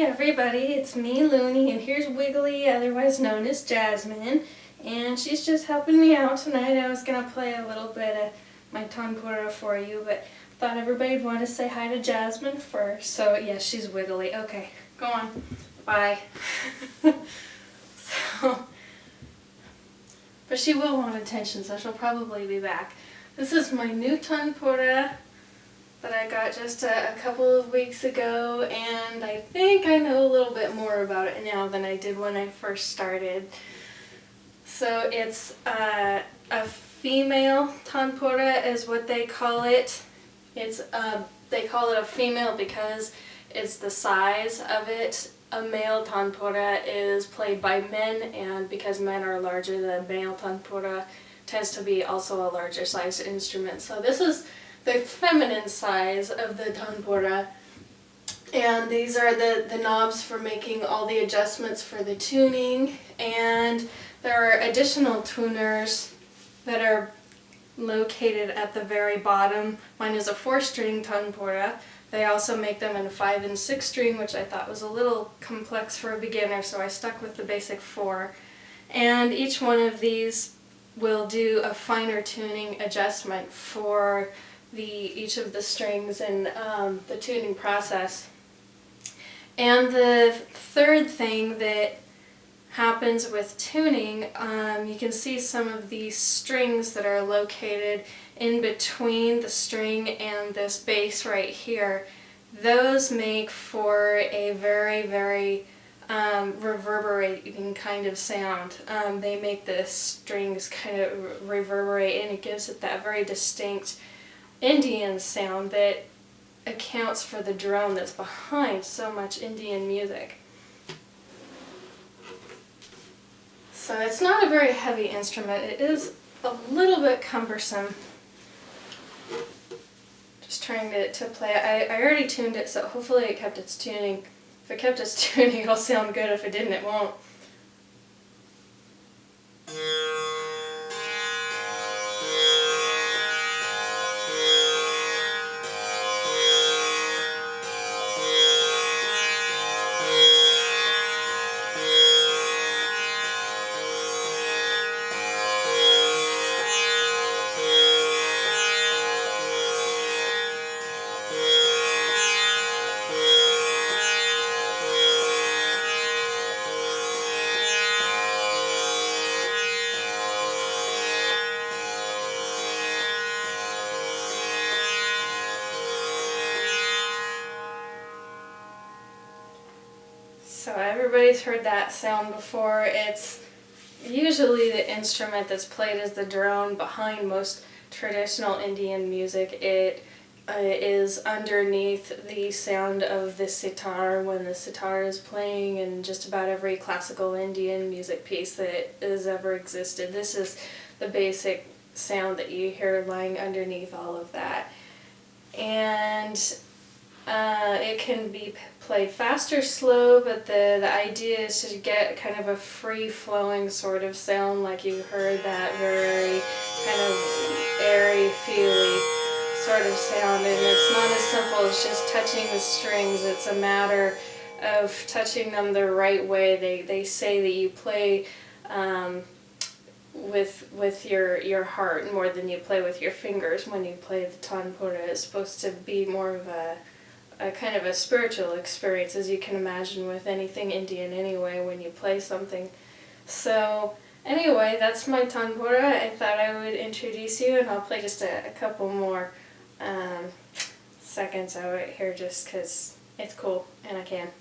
everybody, it's me, Looney, and here's Wiggly, otherwise known as Jasmine, and she's just helping me out tonight. I was going to play a little bit of my Tanpura for you, but thought everybody'd want to say hi to Jasmine first. So, yes, she's Wiggly. Okay, go on. Bye. But she will want attention, so she'll probably be back. This is my new Tanpura that I got just a couple of weeks ago, and I think I know a little bit more about it now than I did when I first started. So it's a female Tanpura is what they call it. They call it a female because it's the size of it. A male Tanpura is played by men, and because men are larger, the male Tanpura tends to be also a larger size instrument. So this is the feminine size of the Tanpura, and these are the knobs for making all the adjustments for the tuning, and there are additional tuners that are located at the very bottom. Mine is a 4-string Tanpura. They also make them in 5 and 6 string, which I thought was a little complex for a beginner, so I stuck with the basic 4. And each one of these will do a finer tuning adjustment for each of the strings and the tuning process. And the third thing that happens with tuning, you can see some of these strings that are located in between the string and this bass right here. Those make for a very, very reverberating kind of sound. They make the strings kind of reverberate, and it gives it that very distinct Indian sound that accounts for the drone that's behind so much Indian music. So it's not a very heavy instrument. It is a little bit cumbersome. Just trying to play it. I already tuned it, so hopefully it kept its tuning. If it kept its tuning, it'll sound good. If it didn't, it won't. So everybody's heard that sound before. It's usually the instrument that's played as the drone behind most traditional Indian music. It is underneath the sound of the sitar when the sitar is playing in just about every classical Indian music piece that has ever existed. This is the basic sound that you hear lying underneath all of that. And it can be played fast or slow, but the idea is to get kind of a free-flowing sort of sound, like you heard that very kind of airy, feely sort of sound. And it's not as simple as just touching the strings. It's a matter of touching them the right way. They say that you play with your heart more than you play with your fingers when you play the Tanpura. It's supposed to be more of a kind of a spiritual experience, as you can imagine with anything Indian anyway when you play something. So anyway, that's my Tanpura. I thought I would introduce you, and I'll play just a couple more seconds of it here just because it's cool and I can.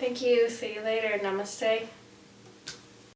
Thank you. See you later. Namaste.